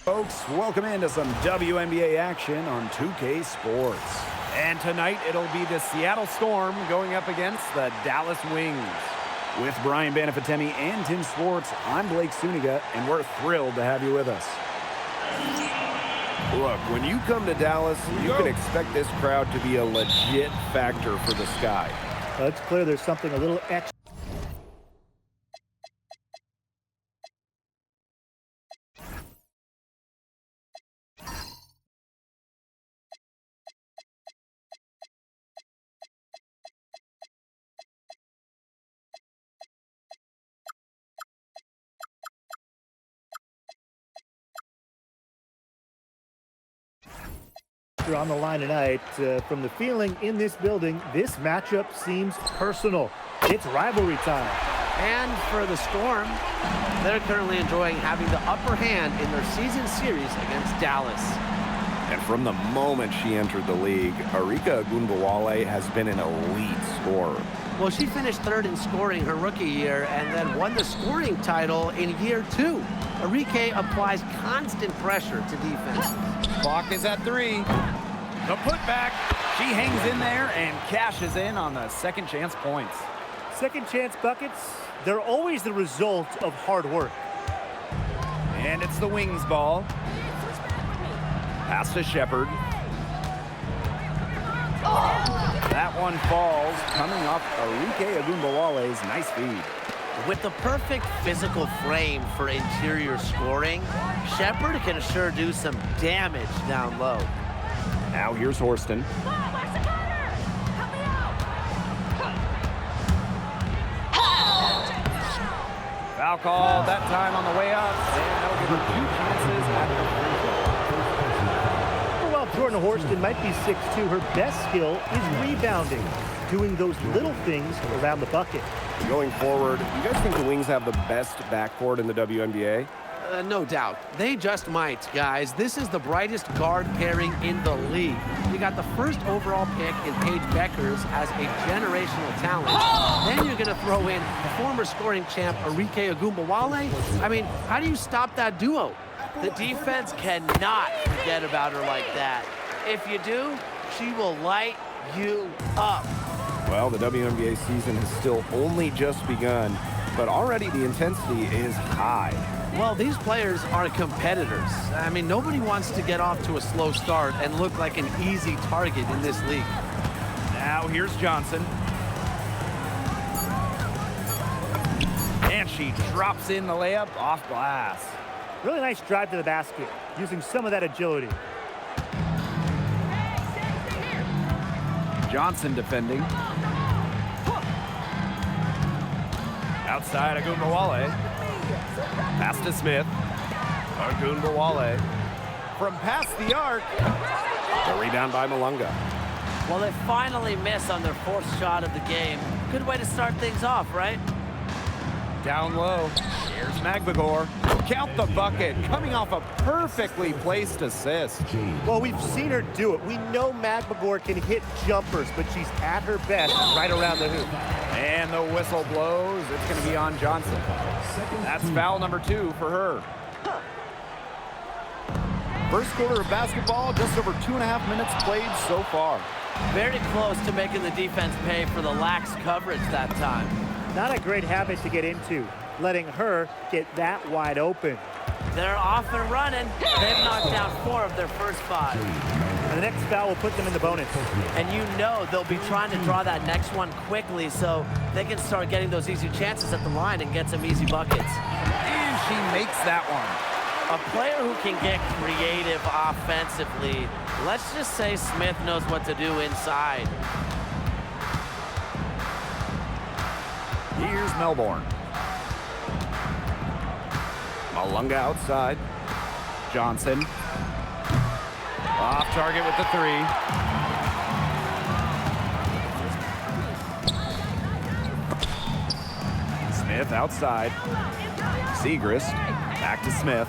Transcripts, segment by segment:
Folks, welcome into some WNBA action on 2K Sports. And tonight it'll be the Seattle Storm going up against the Dallas Wings. With Brian Banafitemi and Tim Swartz, I'm Blake Suniga, and we're thrilled to have you with us. Look, when you come to Dallas, you can expect this crowd to be a legit factor for the Sky. It's clear there's something a little extra. On the line tonight. From the feeling in this building, this matchup seems personal. It's rivalry time. And for the Storm, they're currently enjoying having the upper hand in their season series against Dallas. And from the moment she entered the league, Arika Ogunbowale has been an elite scorer. Well, she finished third in scoring her rookie year and then won the scoring title in year 2. Arike applies constant pressure to defense. Clock is at 3. The putback. She hangs in there and cashes in on the second chance points. Second chance buckets, they're always the result of hard work. And it's the Wings ball. Pass to Shepard. That one falls, coming off Arike Ogunbowale's nice feed. With the perfect physical frame for interior scoring, Shepard can sure do some damage down low. Now here's Horston. Foul call that time on the way up, and they'll give her 2 chances at the free throw. While Jordan Horston might be 6'2", her best skill is rebounding, doing those little things around the bucket. Going forward, you guys think the Wings have the best backcourt in the WNBA? No doubt. They just might, guys. This is the brightest guard pairing in the league. You got the first overall pick in Paige Beckers as a generational talent. Then you're going to throw in former scoring champ Arike Ogunbowale. I mean, how do you stop that duo? The defense cannot forget about her like that. If you do, she will light you up. Well, the WNBA season has still only just begun, but already the intensity is high. Well, these players are competitors. I mean, nobody wants to get off to a slow start and look like an easy target in this league. Now here's Johnson. And she drops in the layup off glass. Really nice drive to the basket, using some of that agility. Johnson defending. Outside Ogunbowale. Pass to Smith. Ogunbowale. From past the arc. The rebound by Malunga. Well, they finally miss on their 4th shot of the game. Good way to start things off, right? Down low. Here's Magbagor. Count the bucket. Coming off a perfectly placed assist. Well, we've seen her do it. We know Magbagor can hit jumpers, but she's at her best right around the hoop. And the whistle blows. It's going to be on Johnson. That's foul number 2 for her. First quarter of basketball, just over 2.5 minutes played so far. Very close to making the defense pay for the lax coverage that time. Not a great habit to get into, letting her get that wide open. They're off and running. They've knocked down 4 of their first 5. And the next foul will put them in the bonus. And you know they'll be trying to draw that next one quickly so they can start getting those easy chances at the line and get some easy buckets. And she makes that one. A player who can get creative offensively. Let's just say Smith knows what to do inside. Here's Melbourne. Malunga outside. Johnson. Off target with the 3. Smith outside. Segrist. Back to Smith.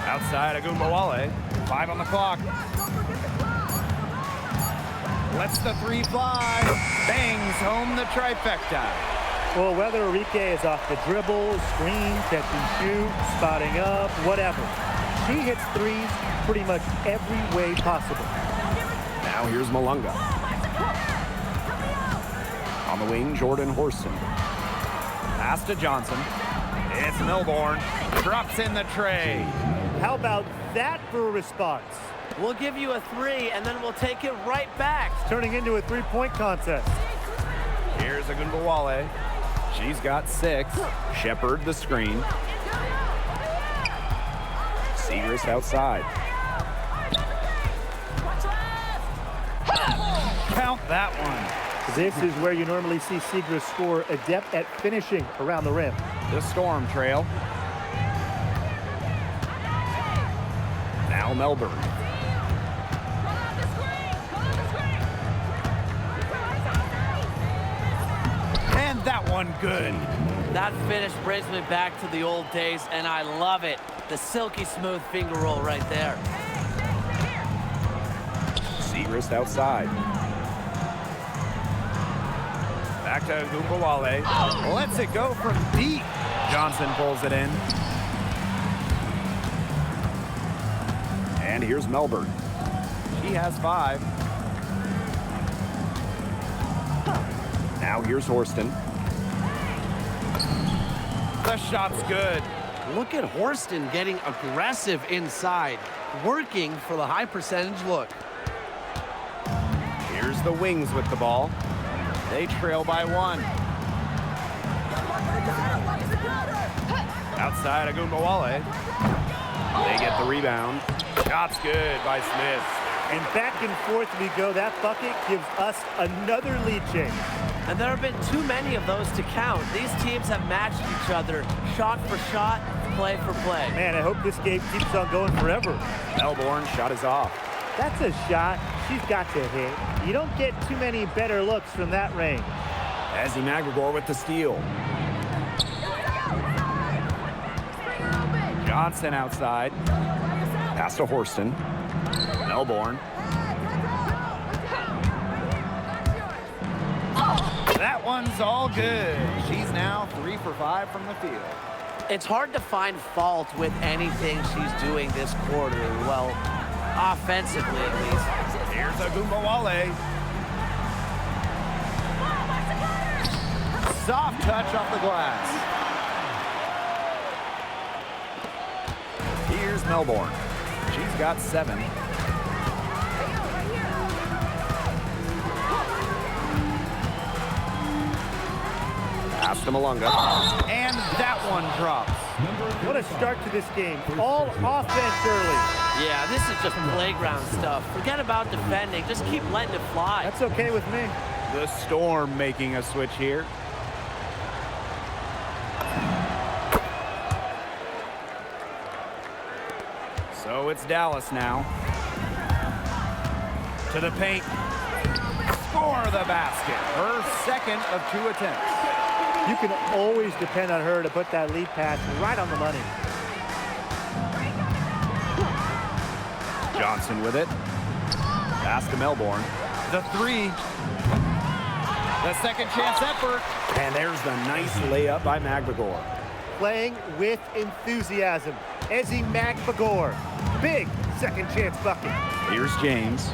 Outside Ogunbowale. 5 on the clock. Lets the 3 fly. Bangs home the trifecta. Well, whether Enrique is off the dribble, screen, catch and shoot, spotting up, whatever, she hits threes pretty much every way possible. Now here's Malunga. On the wing, Jordan Horston. Pass to Johnson. It's Milborn. Drops in the tray. How about that for a response? We'll give you a 3, and then we'll take it right back. It's turning into a three-point contest. Here's Agunbawale. She's got 6. Shepard the screen. Segrist outside. Count that one. This is where you normally see Segrist score, adept at finishing around the rim. The Storm trail. Now Melbourne. And that one good. That finish brings me back to the old days, and I love it. The silky smooth finger roll right there. Segrist outside. Back to Agunbawale. Lets it go from deep. Johnson pulls it in. And here's Melbourne. She has 5. Now here's Horston. The shot's good. Look at Horston getting aggressive inside, working for the high percentage look. Here's the Wings with the ball. They trail by 1. Outside Agunbawale. They get the rebound. Shot's good by Smith. And back and forth we go. That bucket gives us another lead change. And there have been too many of those to count. These teams have matched each other, shot for shot, play for play. Man, I hope this game keeps on going forever. Melbourne shot is off. That's a shot she's got to hit. You don't get too many better looks from that range. Ezzy McGregor with the steal. Johnson outside. Pass to Horston. Melbourne. That one's all good. She's now 3 for 5 from the field. It's hard to find fault with anything she's doing this quarter. Well, offensively at least. Here's Agunbawale. Soft touch off the glass. Here's Melbourne. She's got 7. Pass to Malunga. And that one drops. What a start to this game. All offense early. Yeah, this is just playground stuff. Forget about defending. Just keep letting it fly. That's okay with me. The Storm making a switch here. So it's Dallas now. To the paint. Score the basket. Her second of 2 attempts. You can always depend on her to put that lead pass right on the money. Johnson with it. Pass to Melbourne. The 3. The second chance effort. And there's the nice layup by McGregor. Playing with enthusiasm. Ezzy McGregor. Big second chance bucket. Here's James.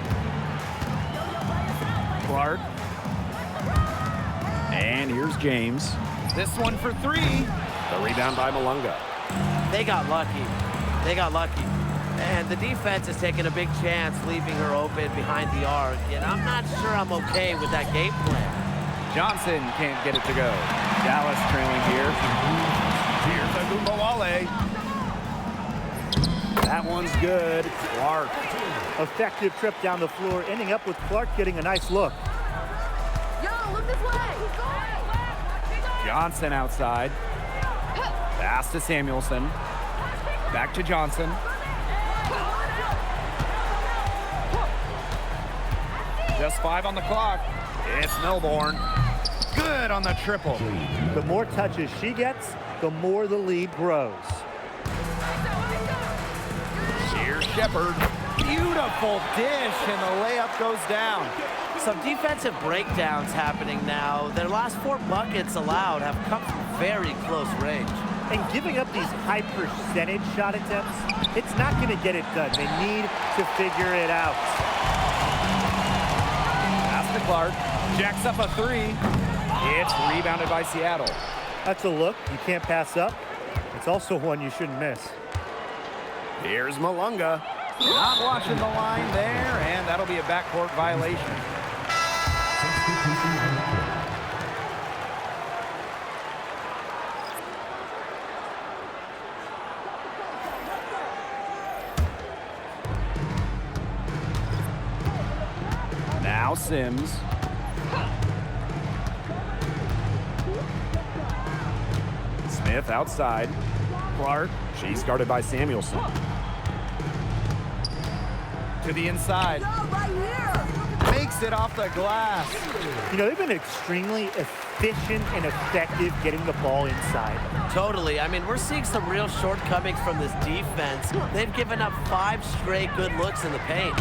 Clark. And here's James. This one for 3. The rebound by Malunga. They got lucky. They got lucky. And the defense is taking a big chance, leaving her open behind the arc. And I'm not sure I'm okay with that game plan. Johnson can't get it to go. Dallas trailing here. Here's Agunbawale. That one's good. Clark. Effective trip down the floor, ending up with Clark getting a nice look. Yo, look this way. Johnson outside. Pass to Samuelson. Back to Johnson. Just 5 on the clock. It's Milborn. Good on the triple. The more touches she gets, the more the lead grows. Here's Shepard. Beautiful dish, and the layup goes down. Some defensive breakdowns happening now. Their last 4 buckets allowed have come from very close range. And giving up these high percentage shot attempts, it's not going to get it done. They need to figure it out. Pass to Clark. Jacks up a 3. It's rebounded by Seattle. That's a look you can't pass up. It's also one you shouldn't miss. Here's Malunga. Not watching the line there, and that'll be a backcourt violation. Now Sims. Smith outside. Clark. She's guarded by Samuelson. To the inside. Makes it off the glass. You know, they've been extremely efficient and effective getting the ball inside. Totally. I mean, we're seeing some real shortcomings from this defense. They've given up 5 straight good looks in the paint.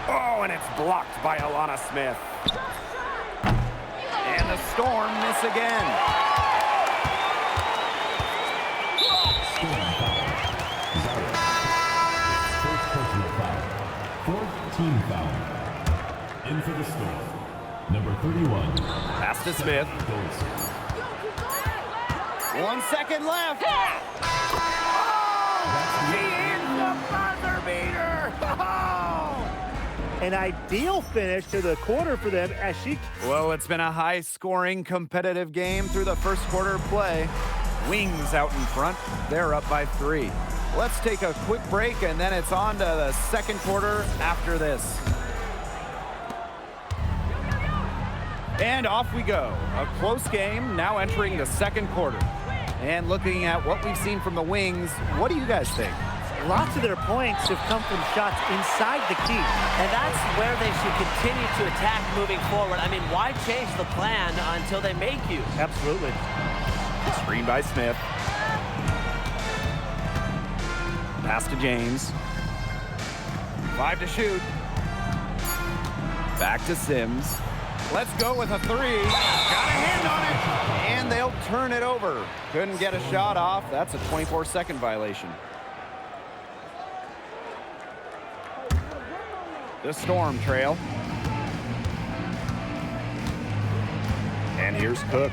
Oh, and it's blocked by Alana Smith. And the Storm miss again. Team foul. In for the Storm. Number 31. Pass to Smith. 1 second left. Oh! He hit the buzzer beater. Oh! An ideal finish to the quarter for them as she... Well, it's been a high-scoring, competitive game through the first quarter play. Wings out in front. They're up by 3. Let's take a quick break, and then it's on to the second quarter after this. And off we go. A close game now entering the second quarter. And looking at what we've seen from the Wings, what do you guys think? Lots of their points have come from shots inside the key. And that's where they should continue to attack moving forward. I mean, why change the plan until they make you? Absolutely. Screen by Smith. Pass to James. 5 to shoot. Back to Sims. Let's go with a 3. Got a hand on it. And they'll turn it over. Couldn't get a shot off. That's a 24-second violation. The Storm trail. And here's Cook.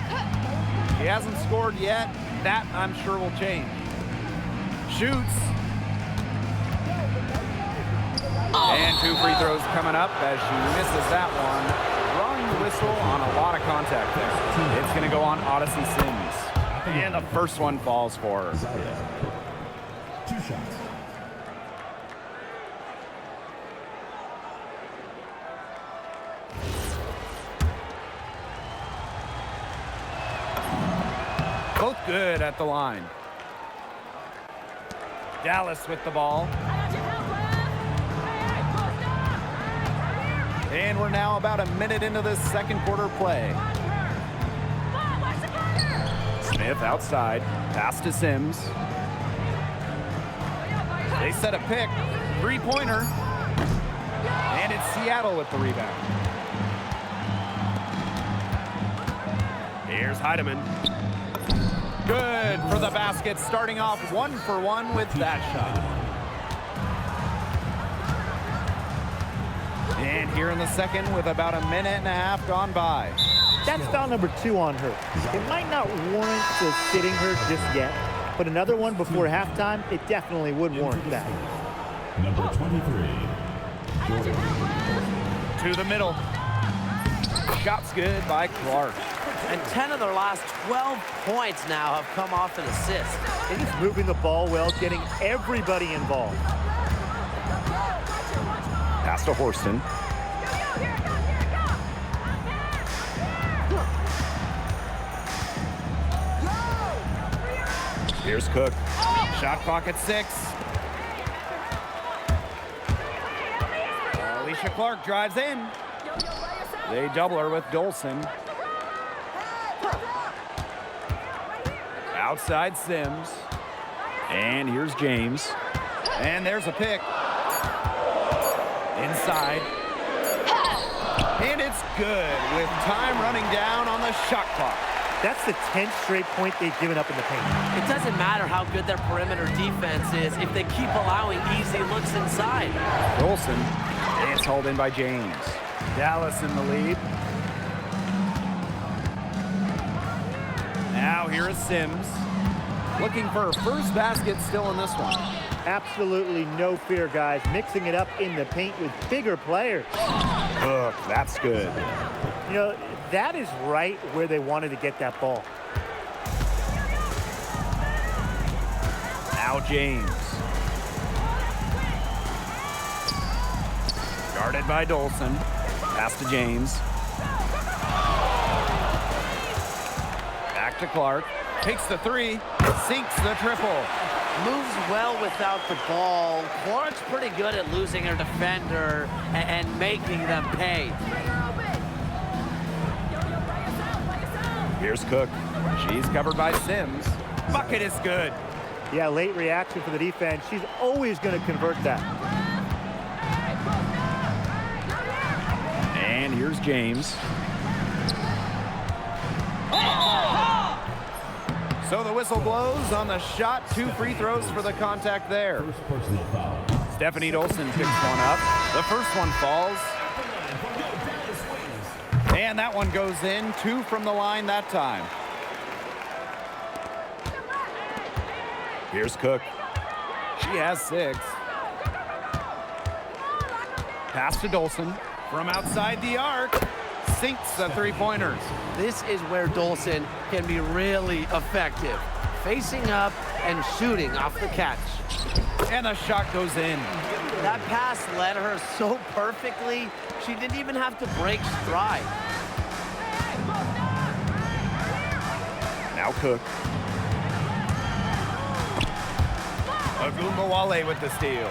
He hasn't scored yet. That, I'm sure, will change. Shoots. And 2 free throws coming up as she misses that one. Drawing the whistle on a lot of contact there. It's going to go on Odyssey Sims. And the first one falls for her. 2 shots. Both good at the line. Dallas with the ball. And we're now about a minute into this second quarter play. Smith outside. Pass to Sims. They set a pick. 3-pointer. And it's Seattle with the rebound. Here's Heidemann. Good for the basket, starting off 1 for 1 with that shot. And here in the second with about a minute and a half gone by. That's foul number 2 on her. It might not warrant sitting her just yet, but another one before halftime, it definitely would warrant that. Number 23. Jordan. To the middle. Shot's good by Clark. And 10 of their last 12 points now have come off an assist. They're just moving the ball well, getting everybody involved. Pass to Horston. Here's Cook. Shot clock at 6. Alicia Clark drives in. They double her with Dolson. Outside Sims. And here's James. And there's a pick. Inside. And it's good with time running down on the shot clock. That's the 10th straight point they've given up in the paint. It doesn't matter how good their perimeter defense is if they keep allowing easy looks inside. Dolson, and it's hauled in by James. Dallas in the lead. Now here is Sims. Looking for a first basket still in this one. Absolutely no fear, guys. Mixing it up in the paint with bigger players. Look, that's good. You know, that is right where they wanted to get that ball. Now James. Guarded by Dolson. Pass to James. Back to Clark. Takes the three. Sinks the triple. Moves well without the ball. Clark's pretty good at losing her defender and making them pay. Here's Cook. She's covered by Sims. Bucket is good. Yeah, late reaction for the defense. She's always going to convert that. And here's James. So the whistle blows on the shot. 2 free throws for the contact there. First personal foul. Stephanie Dolson picks one up. The first one falls. And that one goes in. 2 from the line that time. Here's Cook. She has 6. Pass to Dolson. From outside the arc. Sinks the three-pointers. This is where Dolson can be really effective. Facing up and shooting off the catch. And the shot goes in. That pass led her so perfectly, she didn't even have to break stride. Now Cook. Agumbawale with the steal.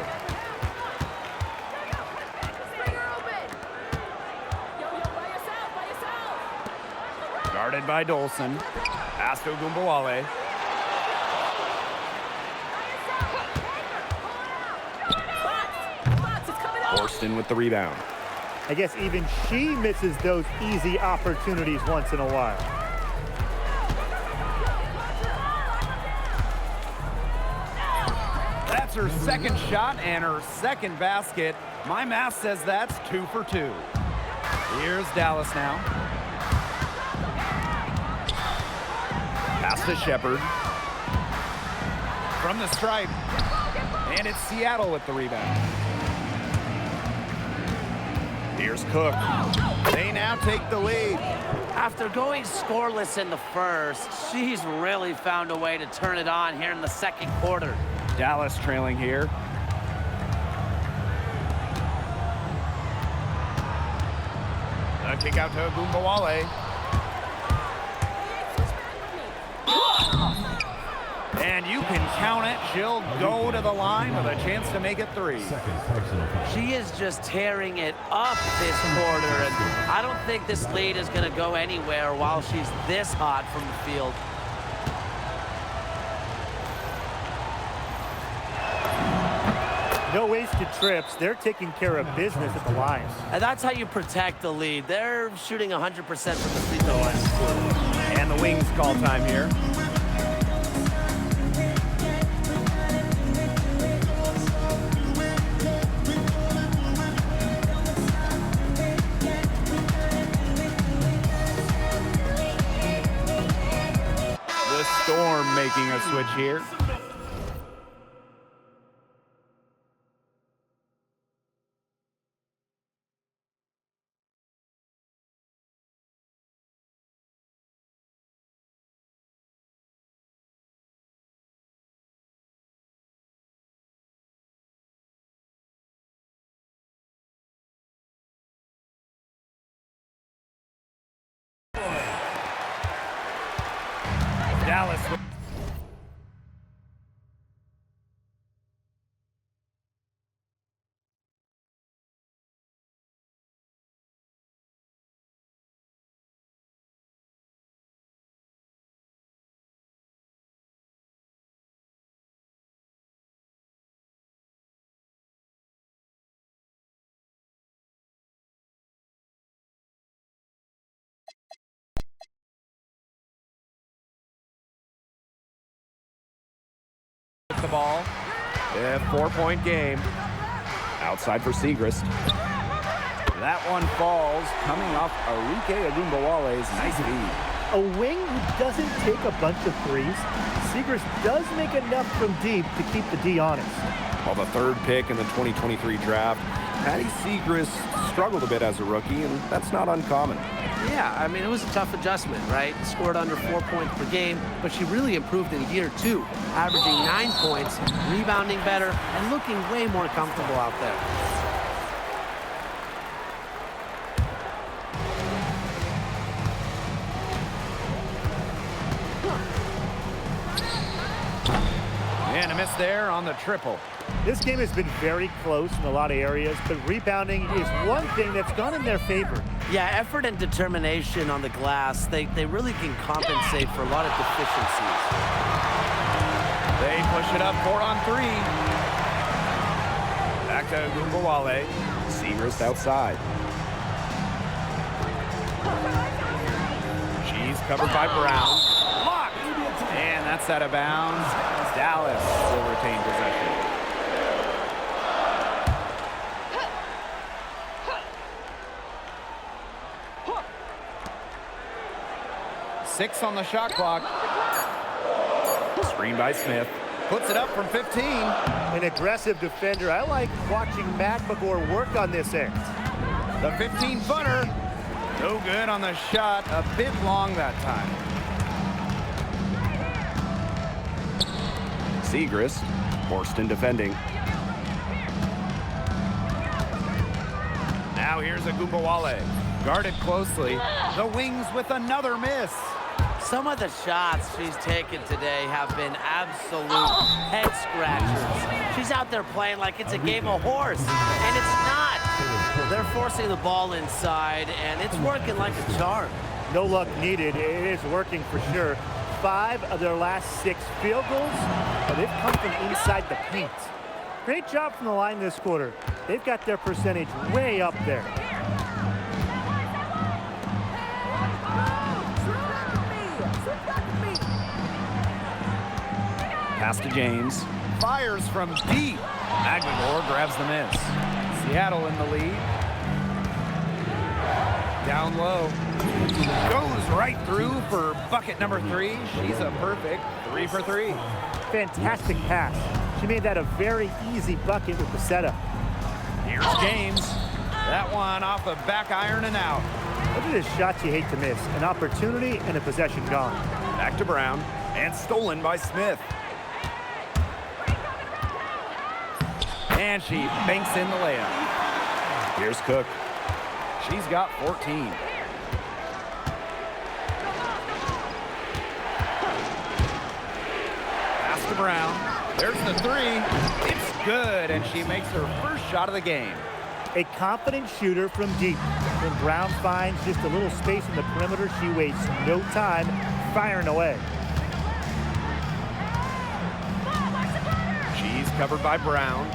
Guarded by Dolson. Pass to Agumbawale. Forston with the rebound. I guess even she misses those easy opportunities once in a while. That's her second shot and her second basket. My math says that's 2 for 2. Here's Dallas now. Pass to Shepard. From the stripe. And it's Seattle with the rebound. Here's Cook. They now take the lead. After going scoreless in the first, she's really found a way to turn it on here in the second quarter. Dallas trailing here. A kick out to Agumbawale. And you can count it. She'll go to the line with a chance to make it 3. Second personal foul. She is just tearing it up this quarter, and I don't think this lead is going to go anywhere while she's this hot from the field. No wasted trips. They're taking care of business at the line. And that's how you protect the lead. They're shooting 100% from the free throw line. And the Wings call time here. The Storm making a switch here. Dallas. ball. A 4-point game. Outside for Segrist. That one falls, coming off Arike Agumbawale's nice feed. A wing who doesn't take a bunch of threes, Segrist does make enough from deep to keep the D honest. While the third pick in the 2023 draft, Patty Segrist struggled a bit as a rookie, and that's not uncommon. Yeah, I mean, it was a tough adjustment, right? Scored under 4 points per game, but she really improved in year 2, averaging 9 points, rebounding better, and looking way more comfortable out there. And a miss there on the triple. This game has been very close in a lot of areas, but rebounding is one thing that's gone in their favor. Yeah, effort and determination on the glass, they really can compensate for a lot of deficiencies. They push it up 4 on 3. Back to Agumbawale. Segrist outside. She's covered by Brown. Blocked! And that's out of bounds. Dallas will retain possession. Six on the shot clock. Screen by Smith. Puts it up from 15. An aggressive defender. I like watching McBagor work on this end. The 15-footer. No good on the shot. A bit long that time. Segrist. Horston defending. Now here's Agumbawale. Guarded closely. The Wings with another miss. Some of the shots she's taken today have been absolute head scratchers. She's out there playing like it's a game of horse, and it's not. They're forcing the ball inside, and it's working like a charm. No luck needed. It is working for sure. 5 of their last 6 field goals, but they've come from inside the paint. Great job from the line this quarter. They've got their percentage way up there. Pass to James. Fires from deep. McBagor grabs the miss. Seattle in the lead. Down low. Goes right through for bucket number 3. She's a perfect 3 for 3. Fantastic pass. She made that a very easy bucket with the setup. Here's James. That one off the back iron and out. Those are the shots you hate to miss. An opportunity and a possession gone. Back to Brown. And stolen by Smith. And she banks in the layup. Here's Cook. She's got 14. Pass to Brown. There's the 3. It's good, and she makes her first shot of the game. A confident shooter from deep. When Brown finds just a little space in the perimeter, she wastes no time firing away. She's covered by Brown.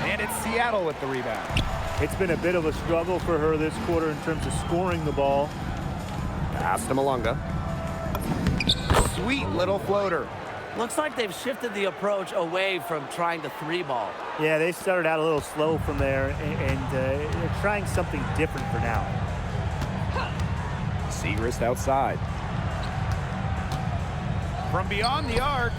And it's Seattle with the rebound. It's been a bit of a struggle for her this quarter in terms of scoring the ball. Pass to Malunga. Sweet little floater. Looks like they've shifted the approach away from trying to 3-ball. Yeah, they started out a little slow from there, and they're trying something different for now. Segrist outside. From beyond the arc,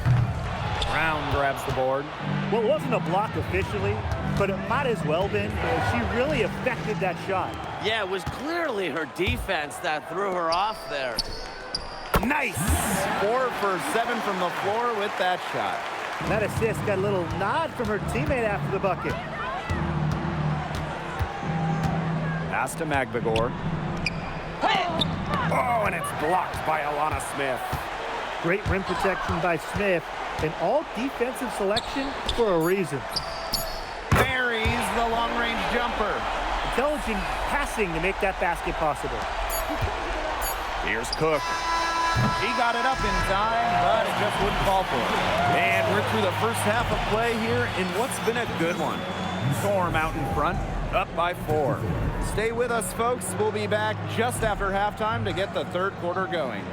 Brown grabs the board. Well, it wasn't a block officially, but it might as well been. She really affected that shot. Yeah, it was clearly her defense that threw her off there. Nice! 4 for 7 from the floor with that shot. That assist got a little nod from her teammate after the bucket. Pass to McBagor. Oh, and it's blocked by Alana Smith. Great rim protection by Smith, and all defensive selection for a reason. Buries the long-range jumper. Intelligent passing to make that basket possible. Here's Cook. He got it up in time, but it just wouldn't fall for him. And we're through the first half of play here in what's been a good one. Storm out in front, up by 4. Stay with us, folks. We'll be back just after halftime to get the third quarter going.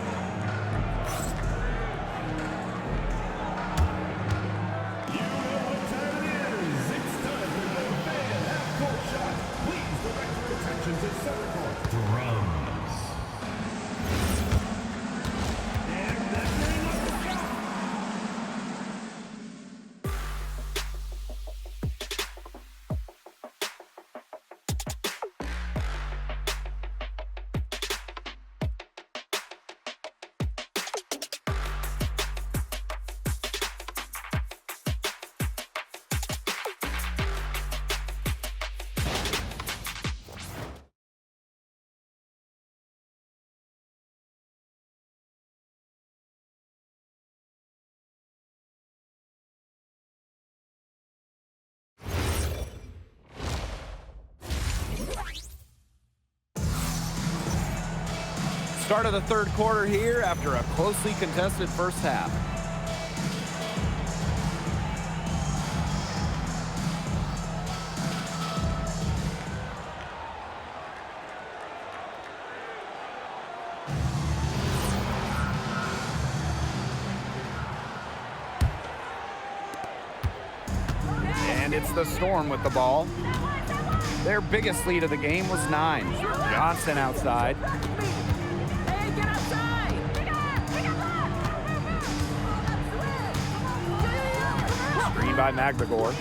Start of the third quarter here after a closely contested first half. And it's the Storm with the ball. Their biggest lead of the game was 9. Johnson outside. Hey, get outside! Screen by Magdagor.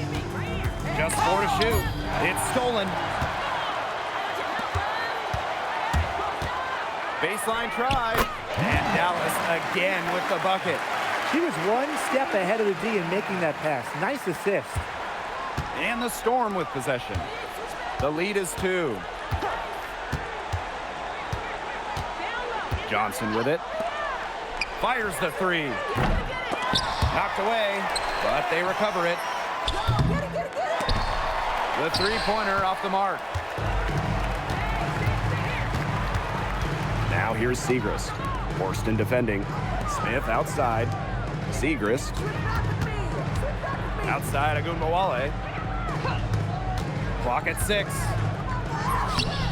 Just 4 to shoot. It's stolen. Baseline try. And Dallas again with the bucket. She was one step ahead of the D in making that pass. Nice assist. And the Storm with possession. The lead is 2. Johnson with it. Fires the 3. Knocked away, but they recover it. The three-pointer off the mark. Now here's Segrist. Worston defending. Smith outside. Segrist. Outside Agunbowale. Clock at 6.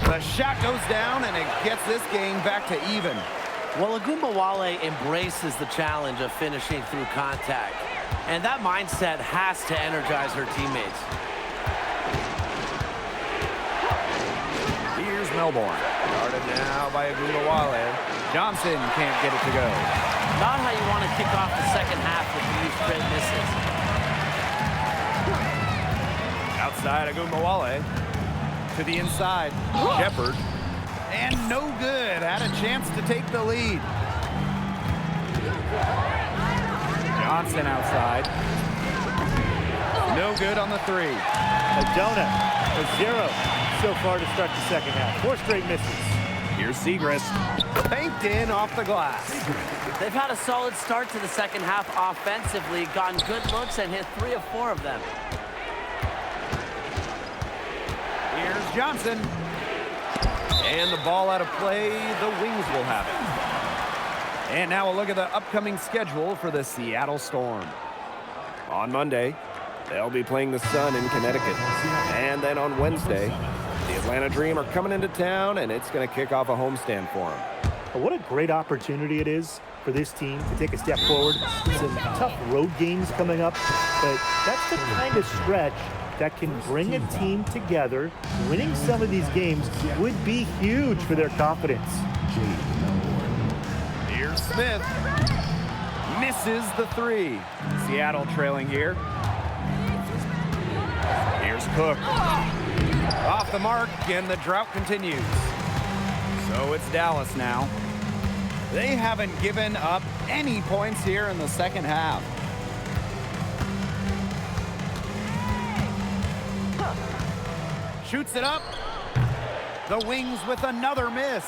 The shot goes down, and it gets this game back to even. Well, Agunbowale embraces the challenge of finishing through contact. And that mindset has to energize her teammates. Here's Melbourne. Guarded now by Agunbowale. Johnson can't get it to go. Not how you want to kick off the second half with these straight misses. Outside Agunbowale. To the inside. Shepard. And no good. Had a chance to take the lead. Johnson outside. No good on the 3. Adona, a 0 so far to start the second half. 4 straight misses. Here's Segrist. Banked in off the glass. They've had a solid start to the second half offensively, gotten good looks and hit 3 of 4 of them. Here's Johnson. And the ball out of play, the Wings will have it. And now a look at the upcoming schedule for the Seattle Storm. On Monday, they'll be playing the Sun in Connecticut. And then on Wednesday, the Atlanta Dream are coming into town, and it's going to kick off a homestand for them. What a great opportunity it is for this team to take a step forward. Some tough road games coming up, but that's the kind of stretch that can bring a team together. Winning some of these games would be huge for their confidence. Here's Smith. Misses the 3. Seattle trailing here. Here's Cook. Off the mark, and the drought continues. So it's Dallas now. They haven't given up any points here in the second half. Shoots it up. The Wings with another miss.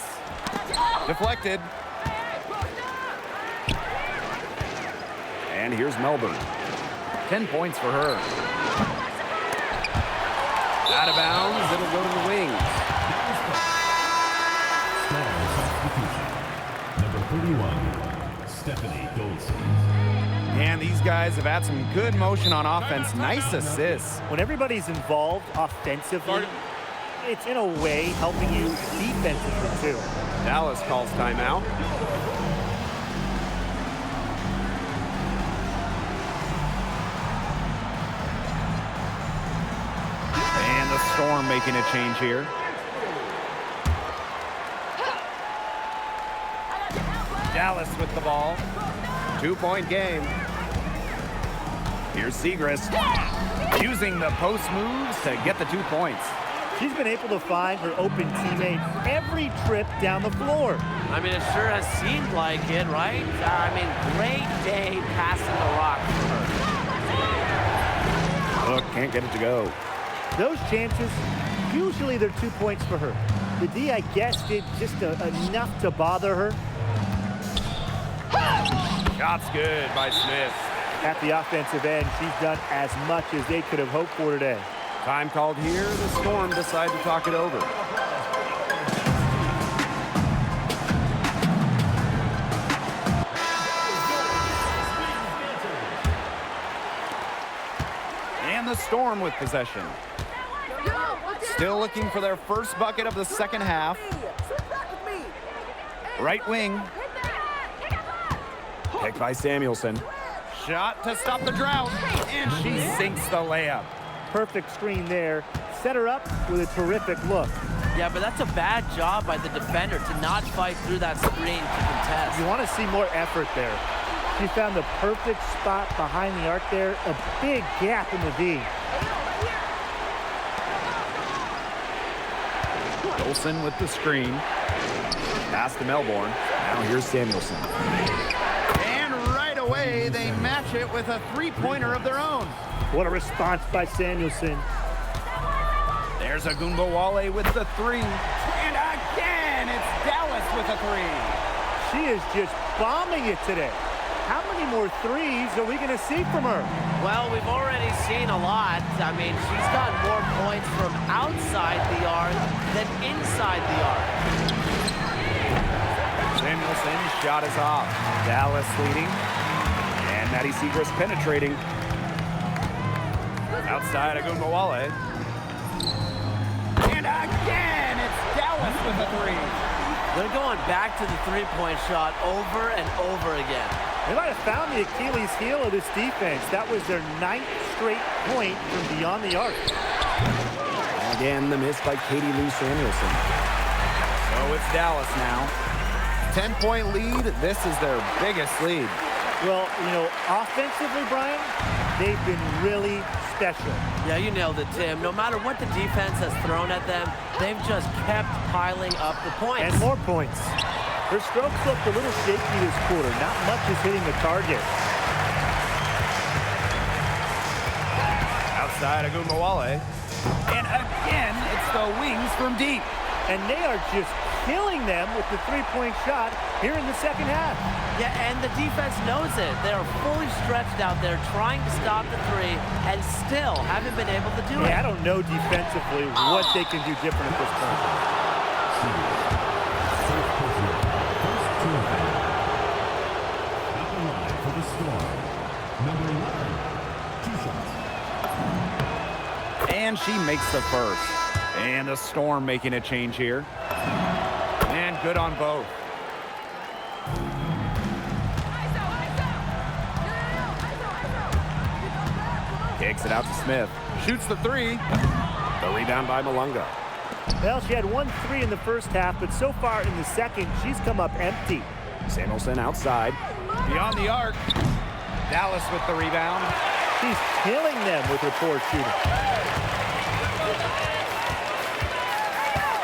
Deflected. And here's Melbourne. 10 points for her. Out of bounds, it'll go to the Wings. Number 31, Stephanie Goldstein. And these guys have had some good motion on offense. Nice assists. When everybody's involved offensively, it's in a way helping you defensively too. Dallas calls timeout. And the Storm making a change here. Dallas with the ball. 2-point game. Here's Segrist. Using the post moves to get the 2 points. She's been able to find her open teammate every trip down the floor. I mean, it sure has seemed like it, right? I mean, great day passing the rock for her. Look, can't get it to go. Those chances, usually they're 2 points for her. The D, I guess, did just enough to bother her. Shot's good by Smith. At the offensive end, she's done as much as they could have hoped for today. Time called here. The Storm decide to talk it over. And the Storm with possession. Still looking for their first bucket of the second half. Right wing. Picked by Samuelson. Shot to stop the drought. And she sinks the layup. Perfect screen there. Set her up with a terrific look. Yeah, but that's a bad job by the defender to not fight through that screen to contest. You want to see more effort there. She found the perfect spot behind the arc there. A big gap in the V. Olsen with the screen. Pass to Melbourne. Now here's Samuelson. And right away, they match it with a three-pointer of their own. What a response by Samuelson. There's Agunbowale with the three. And again, it's Dallas with a three. She is just bombing it today. How many more threes are we going to see from her? Well, we've already seen a lot. I mean, she's got more points from outside the arc than inside the arc. Samuelson's shot is off. Dallas leading. And Maddie Segrist penetrating. Outside Agunbowale. And again, it's Dallas with a three. They're going back to the three-point shot over and over again. They might have found the Achilles heel of this defense. That was their 9th straight point from beyond the arc. Again, the miss by Katie Lou Samuelson. So it's Dallas now. 10-point lead. This is their biggest lead. Well, you know, offensively, Brian, they've been really special. Yeah, you nailed it, Tim. No matter what the defense has thrown at them, they've just kept piling up the points. And more points. Her strokes looked a little shaky this quarter. Not much is hitting the target. Outside Agunbowale. And again, it's the wings from deep. And they are just killing them with the three-point shot here in the second half. Yeah, and the defense knows it. They're fully stretched out there trying to stop the three and still haven't been able to do it. I don't know defensively what they can do different at this point. At the line for the Storm, number 11, 2 shots. And she makes the first. And the Storm making a change here. And good on both. Kicks it out to Smith. Shoots the three. The rebound by Malunga. Well, she had 1 3 in the first half, but so far in the second, she's come up empty. Samuelson outside. Beyond the arc. Dallas with the rebound. She's killing them with her poor shooting.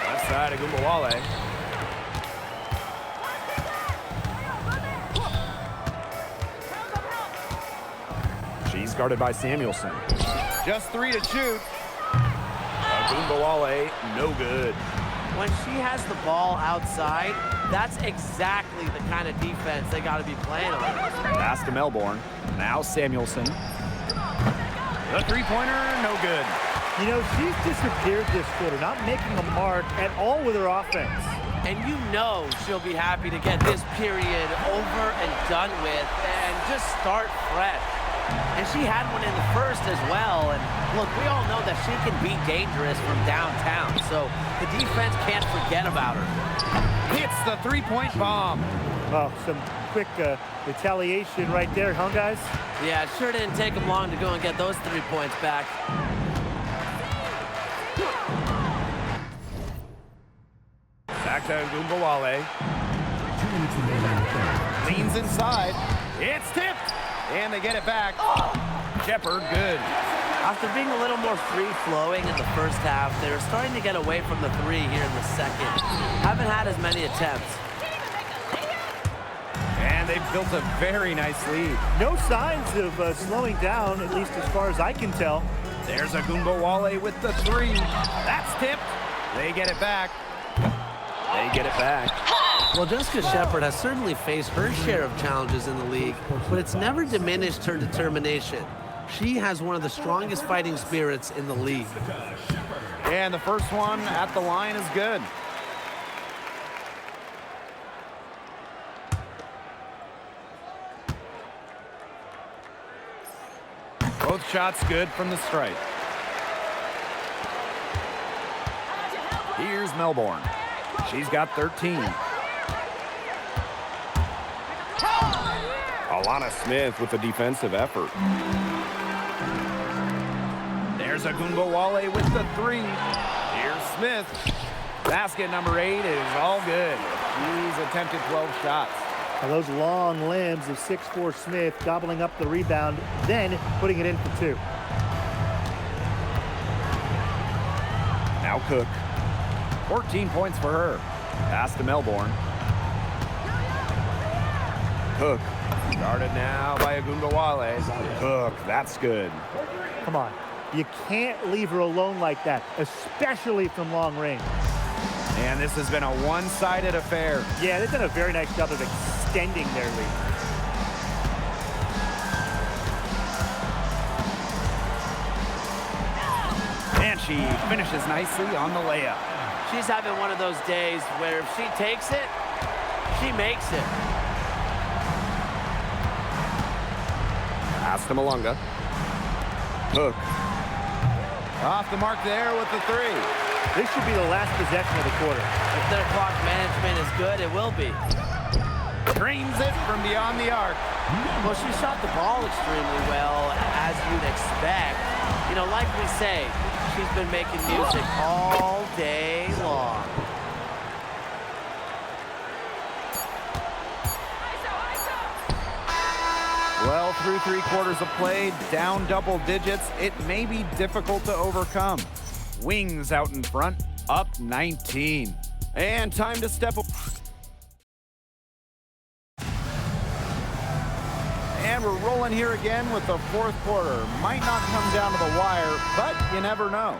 Left side of Agunbowale. She's guarded by Samuelson. Just 3 to shoot. Agunbowale, no good. When she has the ball outside, that's exactly the kind of defense they got to be playing on. Pass to Melbourne. Now Samuelson. The three-pointer, no good. You know, she's disappeared this quarter, not making a mark at all with her offense. And you know she'll be happy to get this period over and done with and just start fresh. And she had one in the first as well. And look, we all know that she can be dangerous from downtown. So the defense can't forget about her. Hits the three-point bomb. Oh, some quick retaliation right there, huh, guys? Yeah, it sure didn't take them long to go and get those 3 points back. Back to Agunbowale. 2 minutes remaining in the third. Leans inside. It's tipped. And they get it back. Shepard, good. After being a little more free-flowing in the first half, they're starting to get away from the three here in the second. Haven't had as many attempts. And they've built a very nice lead. No signs of slowing down, at least as far as I can tell. There's Agunbowale with the three. That's tipped. They get it back. They get it back. Well, Jessica Shepard has certainly faced her share of challenges in the league, but it's never diminished her determination. She has one of the strongest fighting spirits in the league. And the first one at the line is good. Both shots good from the stripe. Here's Melbourne. She's got 13. Alana Smith with a defensive effort. There's Agunbowale with the 3. Here's Smith. Basket number 8 is all good. He's attempted 12 shots. Now those long limbs of 6'4" Smith gobbling up the rebound, then putting it in for 2. Now Cook. 14 points for her. Pass to Melbourne. Cook. Guarded now by Agunbowale. Cook, that's good. Come on. You can't leave her alone like that, especially from long range. And this has been a one-sided affair. Yeah, they've done a very nice job of extending their lead. And she finishes nicely on the layup. She's having one of those days where if she takes it, she makes it. Pass to Malunga. Cook. Off the mark there with the 3. This should be the last possession of the quarter. If their clock management is good, it will be. Dreams it from beyond the arc. Well, she shot the ball extremely well, as you'd expect. You know, like we say, she's been making music all day long. Well, through 3 quarters of play, down double digits, it may be difficult to overcome. Wings out in front, up 19. And time to step up. And we're rolling here again with the 4th quarter. Might not come down to the wire, but you never know.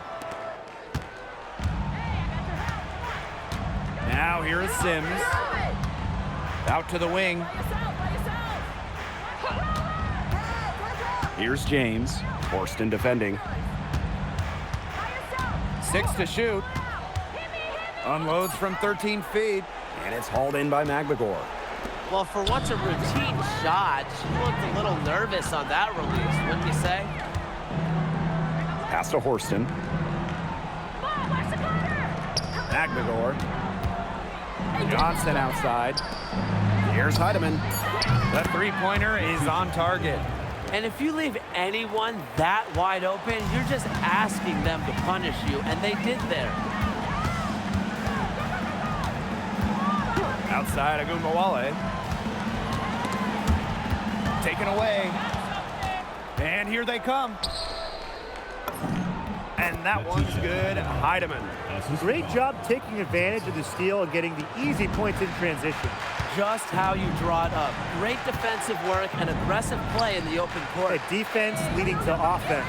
Now here is Sims. Out to the wing. Here's James. Horston defending. 6 to shoot. Unloads from 13 feet. And it's hauled in by McGregor. Well, for what's a routine shot, she looked a little nervous on that release, wouldn't you say? Pass to Horston. McGregor. Johnson outside. Here's Heidemann. The 3-pointer is on target. And if you leave anyone that wide open, you're just asking them to punish you, and they did there. Outside Agunbowale. Taken away. And here they come. And that one's good. Heidemann. Great job taking advantage of the steal and getting the easy points in transition. Just how you draw it up. Great defensive work and aggressive play in the open court. A defense leading to offense.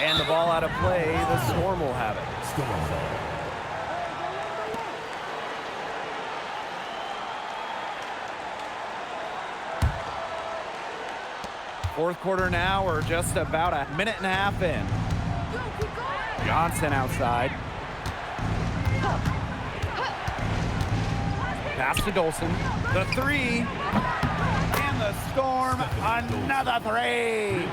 And the ball out of play, the Storm will have it. Fourth quarter now, we're just about a minute and a half in. Johnson outside. Pass to Dolson. The 3. And the Storm, another 3.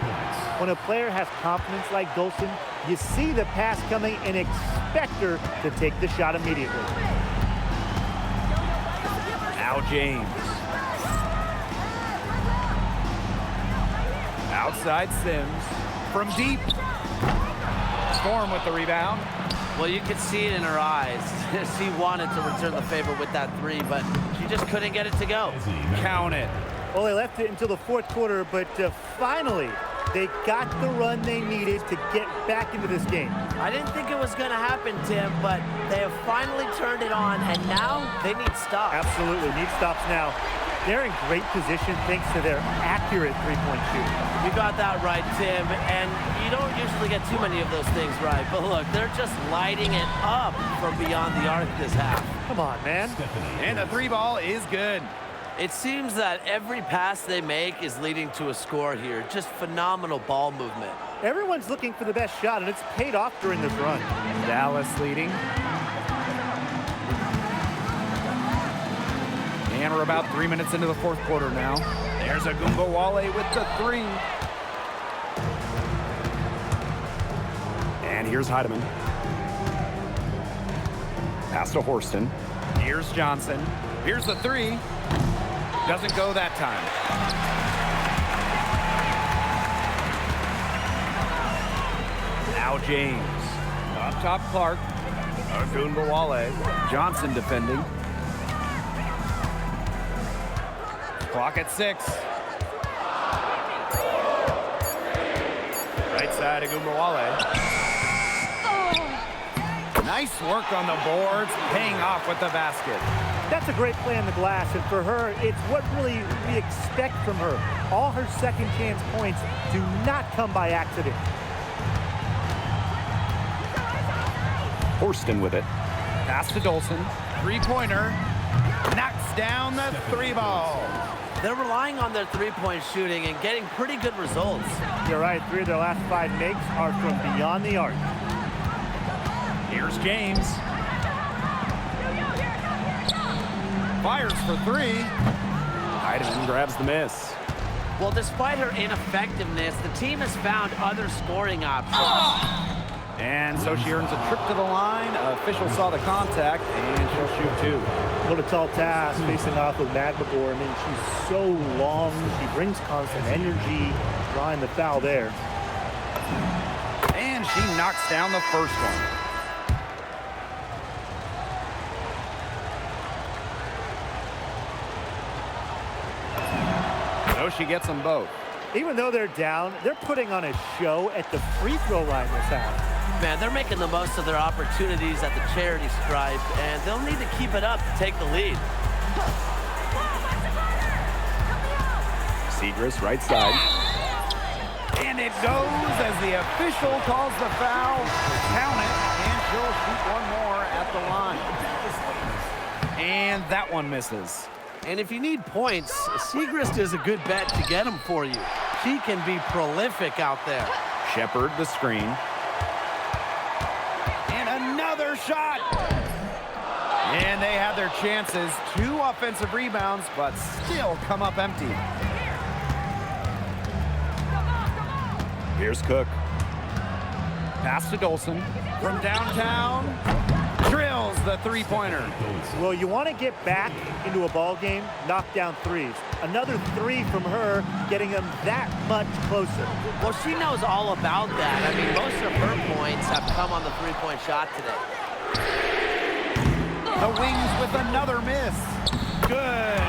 When a player has confidence like Dolson, you see the pass coming and expect her to take the shot immediately. Now James. Outside Sims. From deep. Storm with the rebound. Well, you could see it in her eyes. She wanted to return the favor with that 3, but she just couldn't get it to go. Count it. Well, they left it until the 4th quarter, but finally, they got the run they needed to get back into this game. I didn't think it was going to happen, Tim, but they have finally turned it on, and now they need stops. Absolutely, need stops now. They're in great position thanks to their accurate three-point shooting. You got that right, Tim, and you don't usually get too many of those things right, but look, they're just lighting it up from beyond the arc this half. Come on, man. And the 3 ball is good. It seems that every pass they make is leading to a score here. Just phenomenal ball movement. Everyone's looking for the best shot, and it's paid off during this run. Dallas leading. And we're about 3 minutes into the 4th quarter now. There's Agumbawale with the 3. And here's Heidemann. Pass to Horston. Here's Johnson. Here's the 3. Doesn't go that time. Now James. Up top Clark. Agumbawale. Johnson defending. Clock at 6. Right side Agumbawale. Nice work on the boards, paying off with the basket. That's a great play on the glass, and for her, it's what really we expect from her. All her second chance points do not come by accident. Horston with it. Pass to Dolson. 3-pointer. Knocks down the 3-ball. They're relying on their three-point shooting and getting pretty good results. You're right, 3 of their last 5 makes are from beyond the arc. Here's James. Fires for 3. Heidemann grabs the miss. Well, despite her ineffectiveness, the team has found other scoring options. And so she earns a trip to the line. Official saw the contact, and she'll shoot 2. What a tall task facing off with Magmagor. I mean, she's so long. She brings constant energy, drawing the foul there. And she knocks down the first one. So she gets them both. Even though they're down, they're putting on a show at the free throw line this half. Man, they're making the most of their opportunities at the charity stripe, and they'll need to keep it up to take the lead. Segrist right side. And it goes as the official calls the foul. Count it, and she'll shoot one more at the line. And that one misses. And if you need points, Segrist is a good bet to get them for you. She can be prolific out there. Shepard the screen. And another shot. And they have their chances. 2 offensive rebounds, but still come up empty. Here's Cook. Pass to Dolson. From downtown. Drills the 3-pointer. Well, you want to get back into a ball game, knock down 3s. Another 3 from her, getting them that much closer. Well, she knows all about that. I mean, most of her points have come on the 3-point shot today. The Wings with another miss. Good.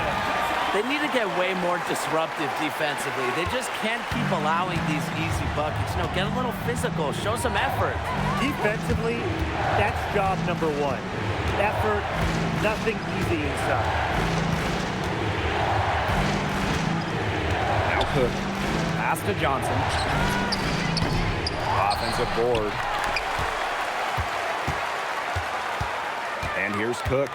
They need to get way more disruptive defensively. They just can't keep allowing these easy buckets. You know, get a little physical, show some effort. Defensively, that's job number 1. Effort, nothing easy inside. Now Cook. Pass to Johnson. Offensive board. And here's Cook.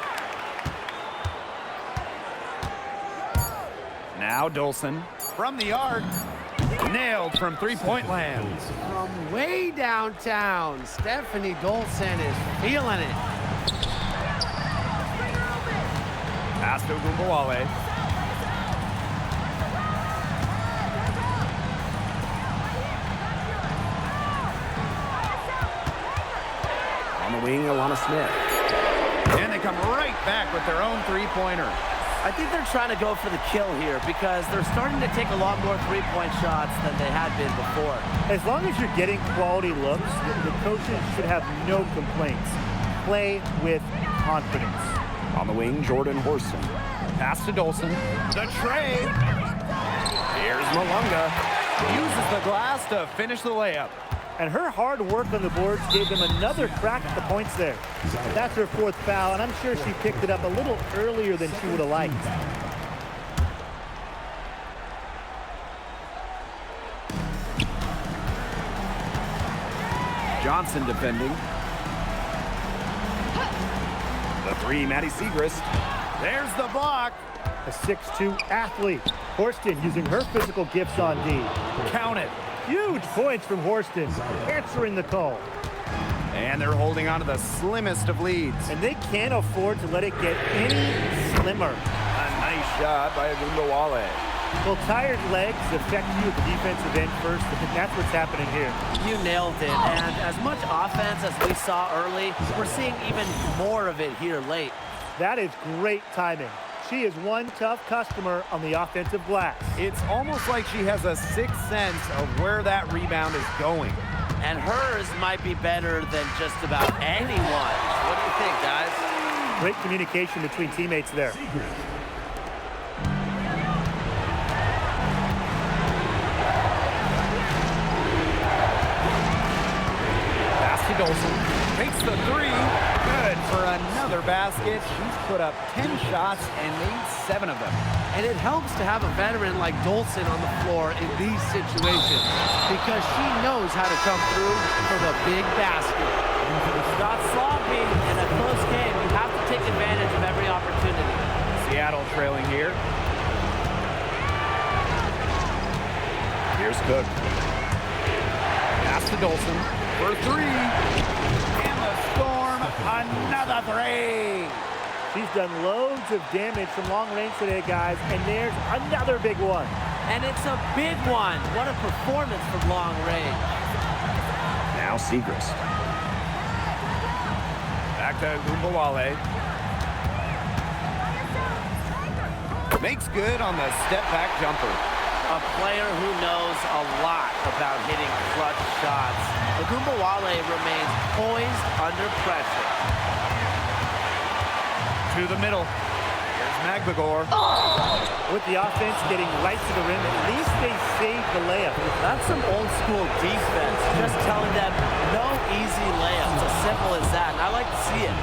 Now Dolson from the arc. Nailed from 3-point land. From way downtown, Stephanie Dolson is feeling it. Pass to Agumbawale. On the wing, Alana Smith. And they come right back with their own 3-pointer. I think they're trying to go for the kill here because they're starting to take a lot more 3-point shots than they had been before. As long as you're getting quality looks, the coaches should have no complaints. Play with confidence. On the wing, Jordan Horston. Pass to Dolson. The trade. Here's Malunga. Uses the glass to finish the layup. And her hard work on the boards gave them another crack at the points there. That's her 4th foul, and I'm sure she picked it up a little earlier than she would have liked. Johnson defending. The 3, Maddie Segrist. There's the block. A 6'2" athlete. Horston using her physical gifts on D. Count it. Huge points from Horston, answering the call. And they're holding on to the slimmest of leads. And they can't afford to let it get any slimmer. A nice shot by Agumbawale. Well, tired legs affect you at the defensive end first, and that's what's happening here. You nailed it. And as much offense as we saw early, we're seeing even more of it here late. That is great timing. She is one tough customer on the offensive glass. It's almost like she has a sixth sense of where that rebound is going. And hers might be better than just about anyone. What do you think, guys? Great communication between teammates there. Pass to Dolson. Takes the three. Good for another basket. She's put up 10 shots and made 7 of them. And it helps to have a veteran like Dolson on the floor in these situations because she knows how to come through for the big basket. Got sloppy in a close game. You have to take advantage of every opportunity. Seattle trailing here. Here's Cook. Pass to Dolson for 3. And the Storm, another 3. She's done loads of damage from long range today, guys, and there's another big one. And it's a big one. What a performance from long range. Now Segrist. Back to Gumbawale. Makes good on the step-back jumper. A player who knows a lot about hitting clutch shots. Gumbawale remains poised under pressure. To the middle. Here's Magbagor. With the offense getting right to the rim, at least they saved the layup. That's some old school defense. Just telling them no easy layups. As simple as that. And I like to see it.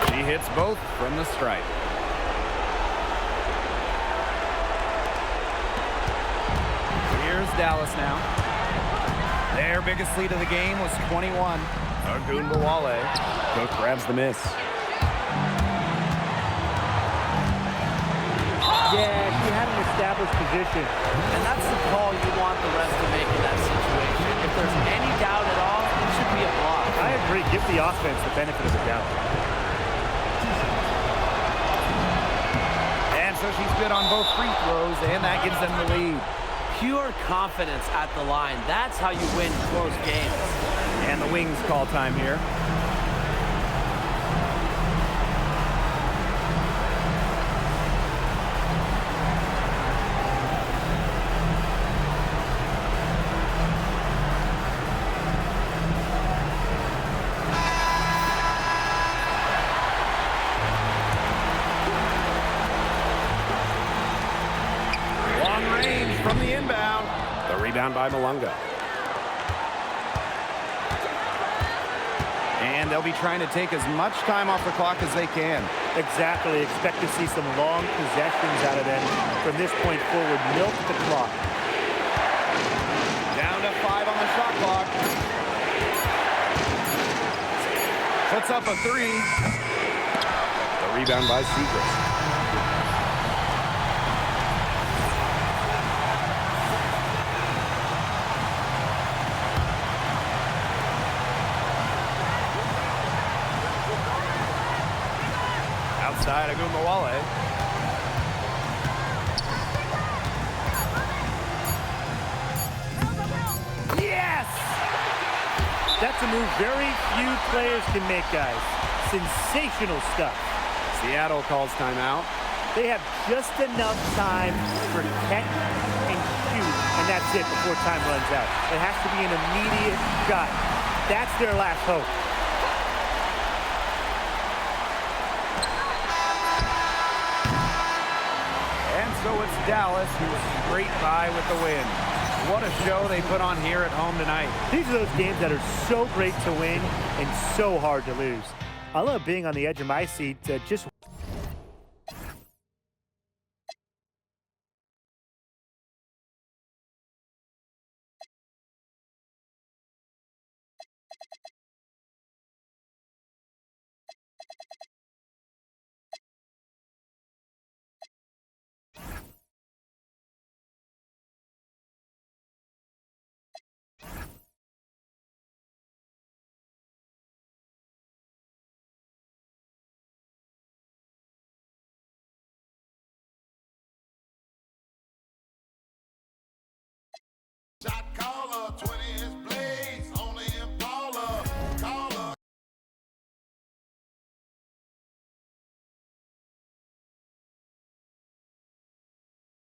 She hits both from the stripe. Here's Dallas now. Their biggest lead of the game was 21. Gumbawale. Cook grabs the miss. Yeah, she had an established position. And that's the call you want the rest to make in that situation. If there's any doubt at all, it should be a block. I agree. Give the offense the benefit of the doubt. And so she's good on both free throws, and that gives them the lead. Pure confidence at the line. That's how you win close games. And the Wings call time here. From the inbound. The rebound by Malunga. And they'll be trying to take as much time off the clock as they can. Exactly. Expect to see some long possessions out of them. From this point forward, milk the clock. Down to 5 on the shot clock. Puts up a 3. The rebound by Segrist. Outside Gumbawale. Yes! That's a move very few players can make, guys. Sensational stuff. Seattle calls timeout. They have just enough time to protect and shoot, and that's it before time runs out. It has to be an immediate shot. That's their last hope. So it's Dallas who's straight by with the win. What a show they put on here at home tonight. These are those games that are so great to win and so hard to lose. I love being on the edge of my seat, just